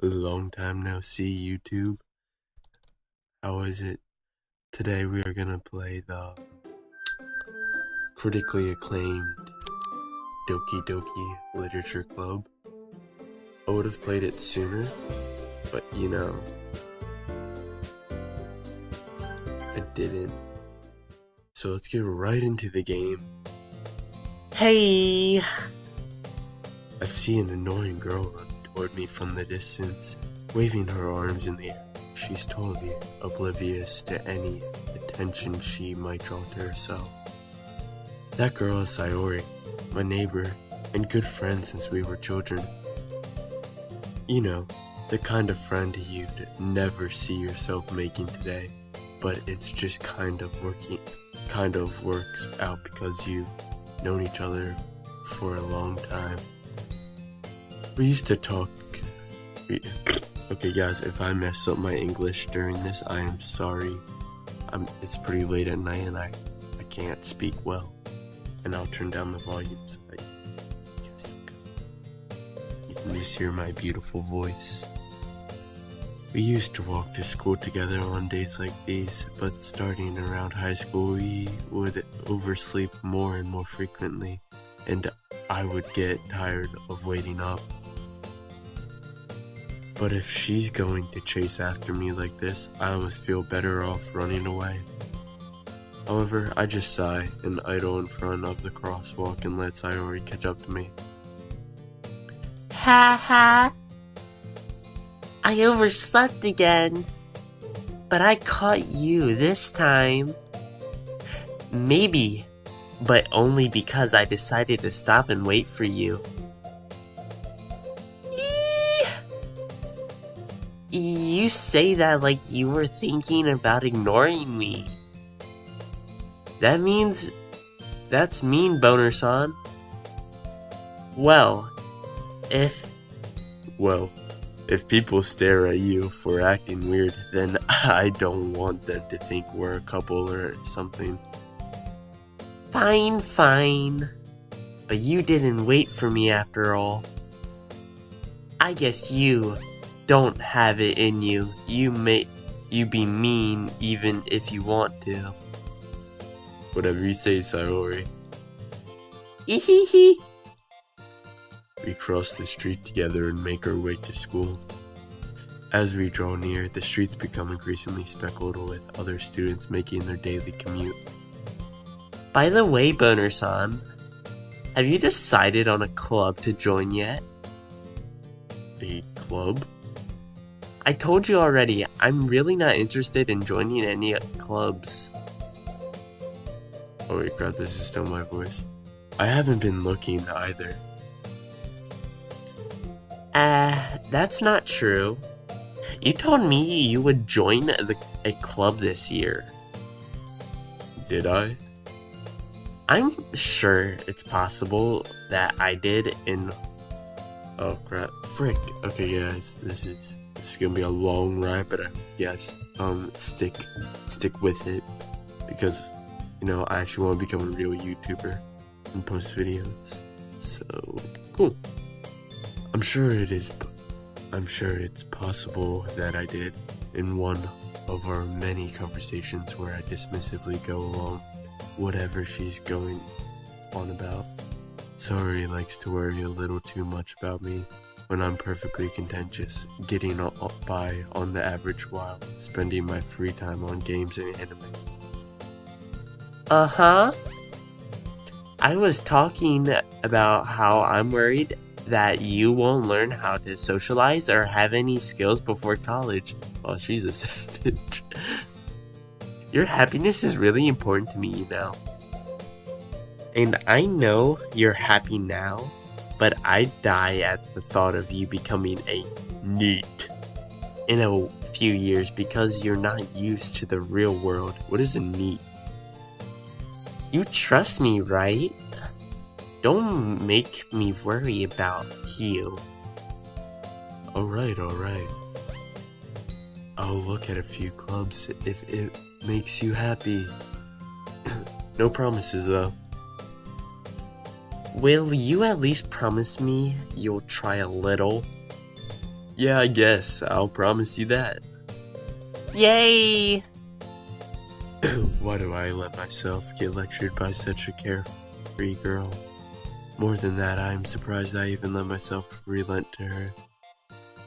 Long time no see, YouTube. How is it? Today we are gonna play the critically acclaimed Doki Doki Literature Club. I would have played it sooner, but I didn't. So let's get right into the game. Hey! I see an annoying girl run toward me from the distance, waving her arms in the air. She's totally oblivious to any attention she might draw to herself. That girl is Sayori, my neighbor and good friend since we were children. You know, the kind of friend you'd never see yourself making today, but it's just kind of works out because you've known each other for a long time. We used to talk. Okay guys, if I mess up my English during this, I am sorry. It's pretty late at night and I can't speak well. And I'll turn down the volume so that you can just hear my beautiful voice. We used to walk to school together on days like these, but starting around high school we would oversleep more and more frequently, and I would get tired of waiting up. But if she's going to chase after me like this, I almost feel better off running away. However, I just sigh and idle in front of the crosswalk and let Sayori catch up to me. Ha ha! I overslept again, but I caught you this time. Maybe, but only because I decided to stop and wait for you. You say that like you were thinking about ignoring me. That's mean, Boner-san. Well, if people stare at you for acting weird, then I don't want them to think we're a couple or something. Fine. But you didn't wait for me after all. I guess you don't have it in you. You be mean even if you want to. Whatever you say, Sayori. Ehehe. We cross the street together and make our way to school. As we draw near, the streets become increasingly speckled with other students making their daily commute. By the way, Boner-san, have you decided on a club to join yet? A club? I told you already, I'm really not interested in joining any clubs. Oh wait, crap, this is still my voice. I haven't been looking either. That's not true. You told me you would join a club this year. Did I? I'm sure it's possible that I did Oh crap, frick. Okay guys, this is gonna be a long ride, but yes, stick with it, because I actually want to become a real YouTuber and post videos. So cool. I'm sure it's possible that I did in one of our many conversations where I dismissively go along whatever she's going on about. Sayori likes to worry a little too much about me when I'm perfectly content just getting by on the average while spending my free time on games and anime. Uh-huh. I was talking about how I'm worried that you won't learn how to socialize or have any skills before college. Well, she's a savage. Your happiness is really important to me, And I know you're happy now, but I'd die at the thought of you becoming a NEET in a few years because you're not used to the real world. What is a NEET? You trust me, right? Don't make me worry about you. Alright. I'll look at a few clubs if it makes you happy. No promises though. Will you at least promise me you'll try a little? Yeah, I guess. I'll promise you that. Yay! Why do I let myself get lectured by such a carefree girl? More than that, I am surprised I even let myself relent to her.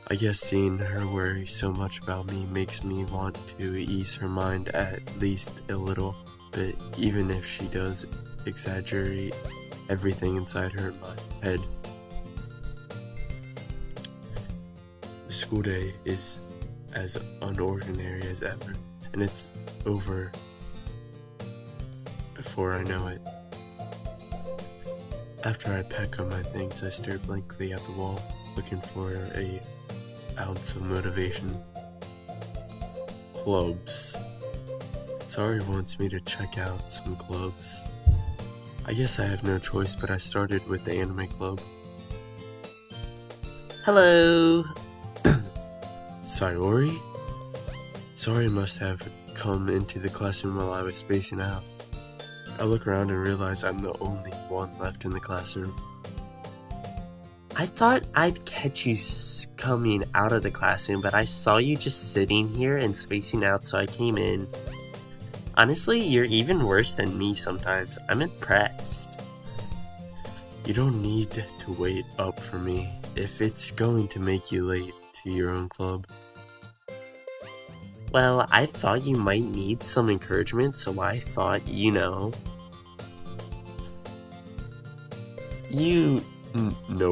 I guess seeing her worry so much about me makes me want to ease her mind at least a little bit, even if she does exaggerate everything inside her head. The school day is as unordinary as ever, and it's over before I know it. After I pack up my things, I stare blankly at the wall, looking for an ounce of motivation. Clubs. Sorry wants me to check out some clubs. I guess I have no choice, but I started with the anime club. Hello! Sayori? Sayori must have come into the classroom while I was spacing out. I look around and realize I'm the only one left in the classroom. I thought I'd catch you coming out of the classroom, but I saw you just sitting here and spacing out, so I came in. Honestly, you're even worse than me sometimes. I'm impressed. You don't need to wait up for me if it's going to make you late to your own club. Well, I thought you might need some encouragement, so I thought, You know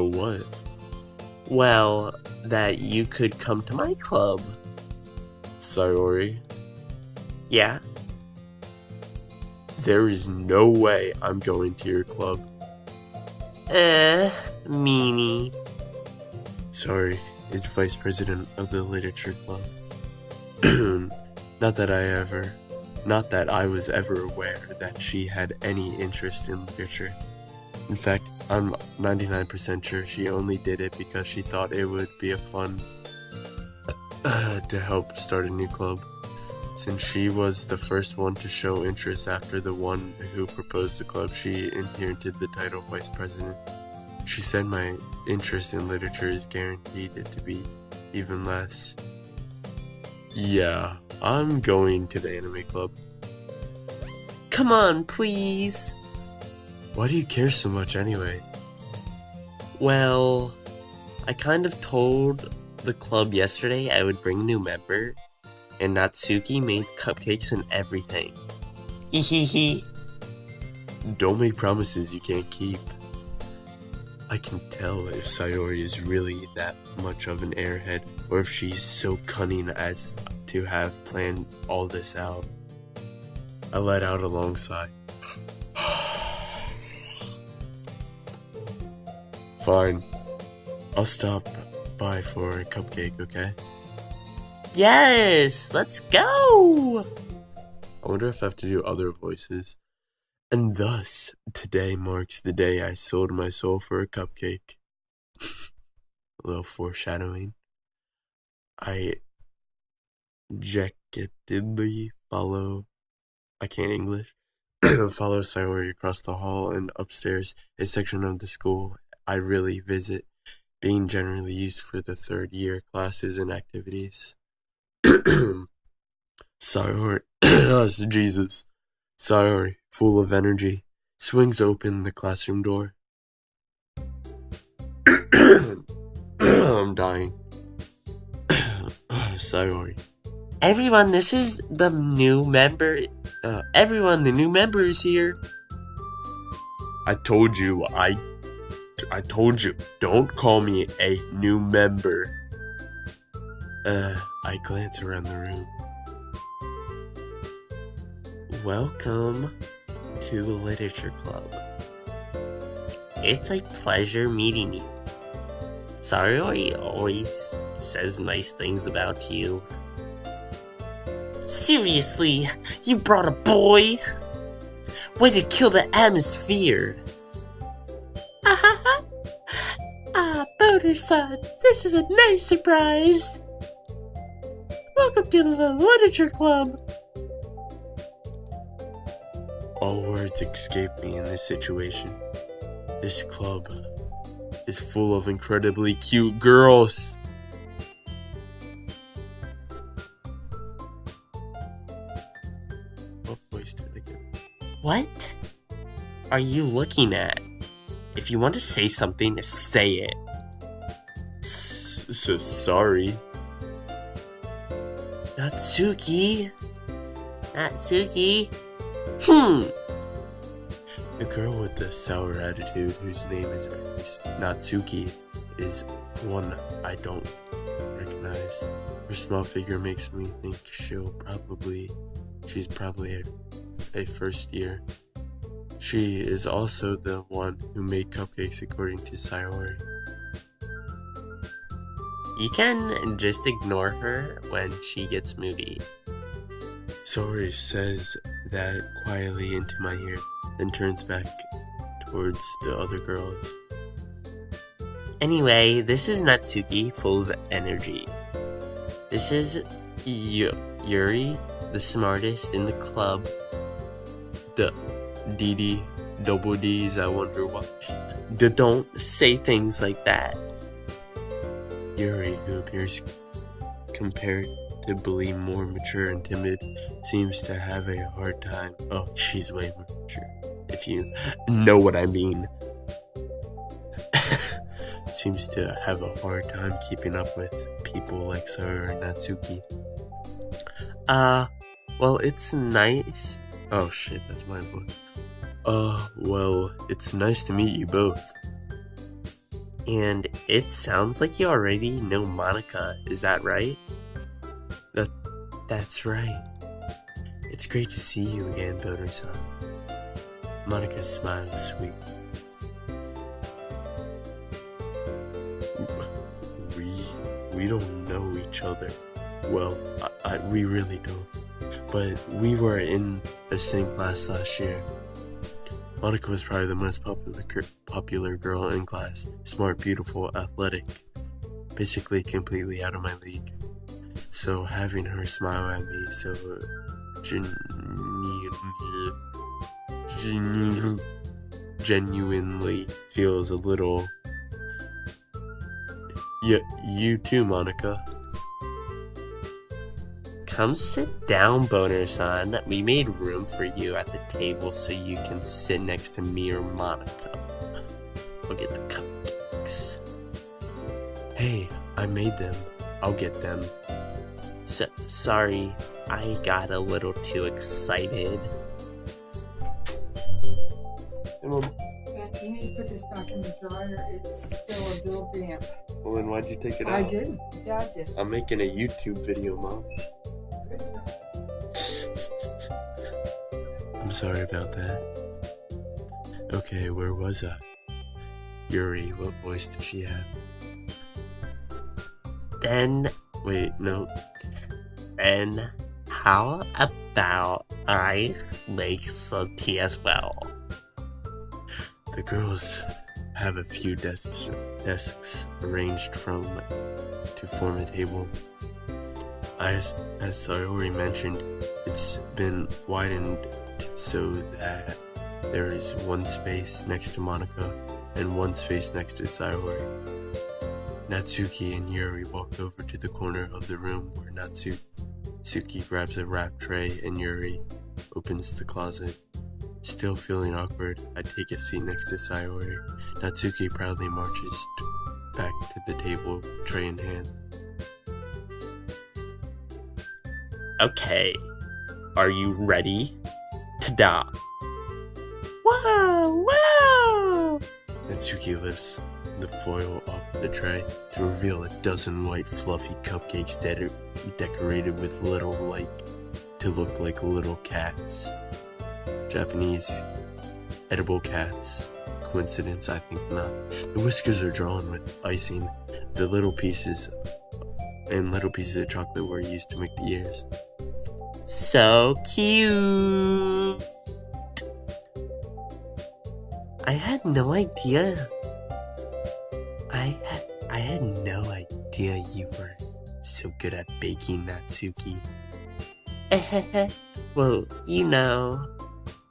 what? Well, that you could come to my club. Sayori, Yeah? there is no way I'm going to your club. Meanie. Sorry, is vice president of the literature club. Not that I was ever aware that she had any interest in literature. In fact, I'm 99% sure she only did it because she thought it would be a fun to help start a new club. Since she was the first one to show interest after the one who proposed the club, she inherited the title vice president. She said my interest in literature is guaranteed to be even less. Yeah, I'm going to the anime club. Come on, please. Why do you care so much anyway? Well, I kind of told the club yesterday I would bring a new member, and Natsuki made cupcakes and everything. Hehehe. Don't make promises you can't keep. I can tell if Sayori is really that much of an airhead, or if she's so cunning as to have planned all this out. I let out a long sigh. Fine. I'll stop by for a cupcake, okay? Yes, let's go! I wonder if I have to do other voices. And thus, today marks the day I sold my soul for a cupcake. A little foreshadowing. I jackettedly follow Sayori across the hall and upstairs, a section of the school I really visit, being generally used for the third year classes and activities. Sayori, Jesus. Sayori, full of energy, swings open the classroom door. I'm dying. Sayori. Everyone, this is the new member. Everyone, the new member is here. I told you, don't call me a new member. I glance around the room. Welcome to Literature Club. It's a pleasure meeting you. Sayori always says nice things about you. Seriously, you brought a boy? Way to kill the atmosphere. Boner-san, this is a nice surprise. Welcome to the Literature Club. All words escape me in this situation. This club is full of incredibly cute girls. What are you looking at? If you want to say something, say it. Sorry. Natsuki? The girl with the sour attitude, whose name is Natsuki, is one I don't recognize. Her small figure makes me think she's probably a first year. She is also the one who made cupcakes according to Sayori. You can just ignore her when she gets moody. Sayori says that quietly into my ear, then turns back towards the other girls. Anyway, this is Natsuki, full of energy. This is Yuri, the smartest in the club. The DD, double D's, I wonder why. Don't say things like that. Yuri, who appears comparatively more mature and timid, seems to have a hard time. Oh, she's way more mature, if you know what I mean. Seems to have a hard time keeping up with people like Sayori and Natsuki. Well, it's nice. Oh shit, that's my voice. Well, it's nice to meet you both. And it sounds like you already know Monica, is that right? That's right. It's great to see you again, Boner-san. Monica's smile was sweet. We don't know each other. Well, we really don't. But we were in the same class last year. Monica was probably the most popular girl in class. Smart, beautiful, athletic. Basically completely out of my league. So having her smile at me so genuinely feels a little... Yeah, you too, Monica. Come sit down, Boner-san. We made room for you at the table so you can sit next to me or Monica. We'll get the cupcakes. Hey, I made them. I'll get them. Sorry, I got a little too excited. Hey, Mom. You need to put this back in the dryer. It's still a little damp. Well, then why'd you take it out? I did. Dad did. I'm making a YouTube video, Mom. I'm sorry about that. Okay, where was I? Yuri, what voice did she have? Wait, no. And how about I make some tea as well? The girls have a few desks arranged to form a table. As Sayori mentioned, it's been widened so that there is one space next to Monica and one space next to Sayori. Natsuki and Yuri walked over to the corner of the room where Natsuki grabs a wrap tray and Yuri opens the closet. Still feeling awkward, I take a seat next to Sayori. Natsuki proudly marches back to the table, tray in hand. Okay, are you ready? Ta-da! Whoa, whoa! Natsuki lifts the foil off the tray to reveal a dozen white fluffy cupcakes that are decorated with to look like little cats. Japanese edible cats. Coincidence? I think not. The whiskers are drawn with icing. The little pieces of chocolate were used to make the ears. So cute! I had no idea. I had no idea you were so good at baking, Natsuki. Well, you know.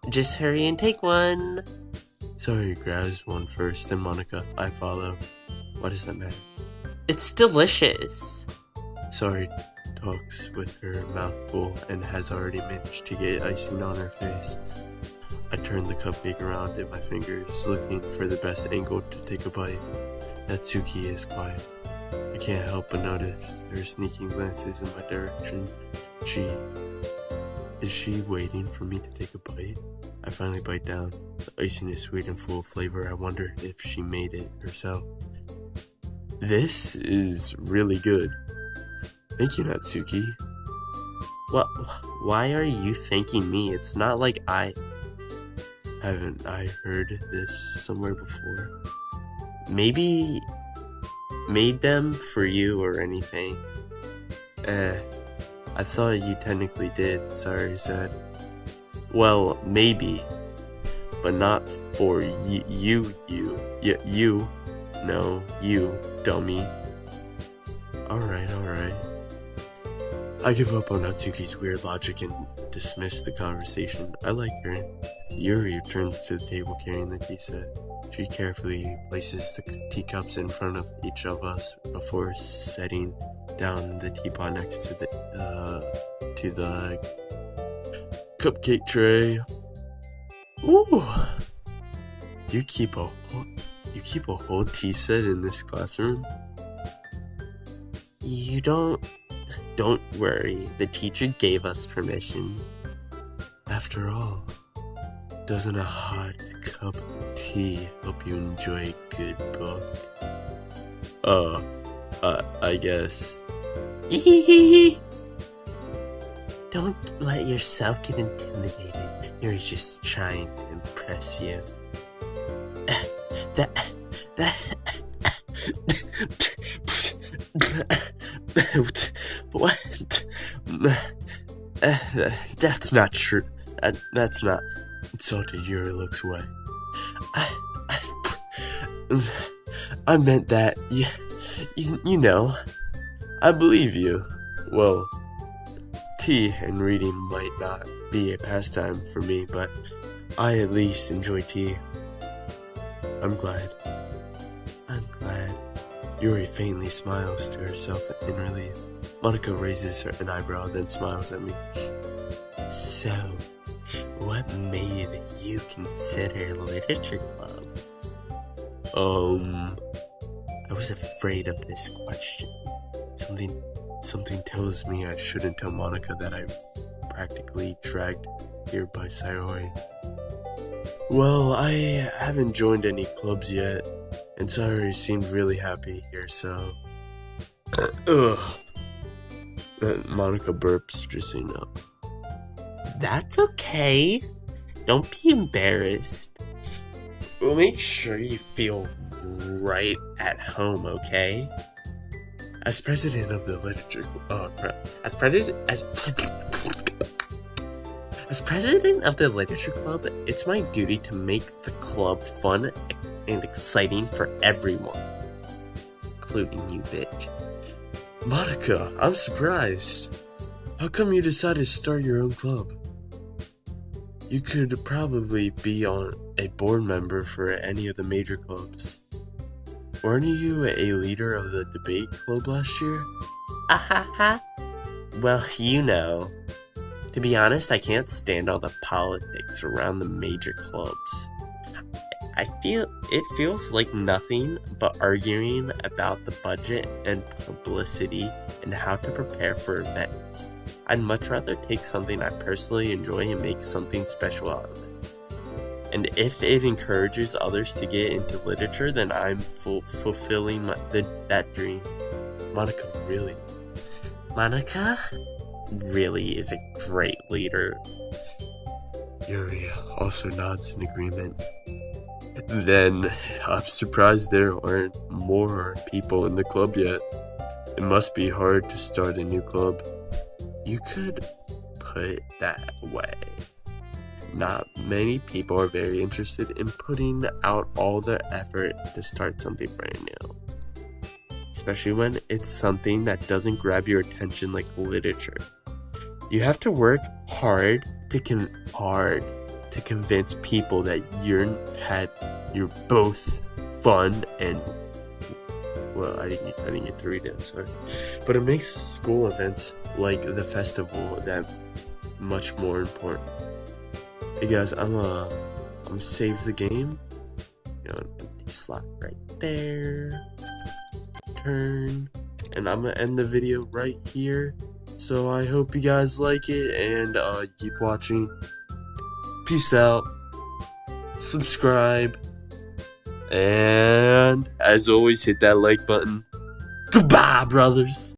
Just hurry and take one. Sayori grabs one first, then Monica. I follow. Why does that matter? It's delicious. Sayori talks with her mouth full and has already managed to get icing on her face. I turned the cupcake around in my fingers, looking for the best angle to take a bite. Natsuki is quiet. I can't help but notice her sneaking glances in my direction. Is she waiting for me to take a bite? I finally bite down. The icing is sweet and full of flavor. I wonder if she made it herself. This is really good. Thank you, Natsuki. Well, why are you thanking me? It's not like Haven't I heard this somewhere before? maybe made them for you or anything. I thought you technically did, Sayori said. Well, maybe, But not for you. No, you, dummy. Alright. I give up on Natsuki's weird logic and dismiss the conversation. I like her. Yuri turns to the table carrying the tea set. She carefully places the teacups in front of each of us before setting down the teapot next to the cupcake tray. Ooh! You keep a whole tea set in this classroom? you don't worry. The teacher gave us permission. After all, doesn't a hot cup of tea help you enjoy a good book? I guess. Don't let yourself get intimidated. You're just trying to impress you. What? That's not true. That's not. Insulted Yuri looks away. I meant that. You know. I believe you. Well, tea and reading might not be a pastime for me, but I at least enjoy tea. I'm glad. Yuri faintly smiles to herself in relief. Monica raises an eyebrow, then smiles at me. So, what made you consider literature club? I was afraid of this question. Something tells me I shouldn't tell Monica that I'm practically dragged here by Sayori. Well, I haven't joined any clubs yet, and Sayori seemed really happy here, so... Ugh. Monica burps, just so you know. That's okay. Don't be embarrassed. We'll make sure you feel right at home, okay? As president of the literature... Oh, crap. As president of the literature club, it's my duty to make the club fun and exciting for everyone, including you, bitch. Monica, I'm surprised. How come you decided to start your own club? You could probably be on a board member for any of the major clubs. Weren't you a leader of the debate club last year? Well, you know. To be honest, I can't stand all the politics around the major clubs. It feels like nothing but arguing about the budget and publicity and how to prepare for events. I'd much rather take something I personally enjoy and make something special out of it. And if it encourages others to get into literature, then I'm fulfilling that dream. Monica really is a great leader. Yuri also nods in agreement. Then, I'm surprised there aren't more people in the club yet. It must be hard to start a new club. You could put it that way. Not many people are very interested in putting out all their effort to start something brand new. Especially when it's something that doesn't grab your attention like literature. You have to work hard to convince people that you're both fun and... Well, I didn't get to read it, I'm sorry. But it makes school events like the festival that much more important. Hey guys, I'm save the game. An empty slot right there. Turn, and I'm gonna end the video right here. So I hope you guys like it and keep watching. Peace out. Subscribe. And as always, hit that like button. Goodbye, brothers.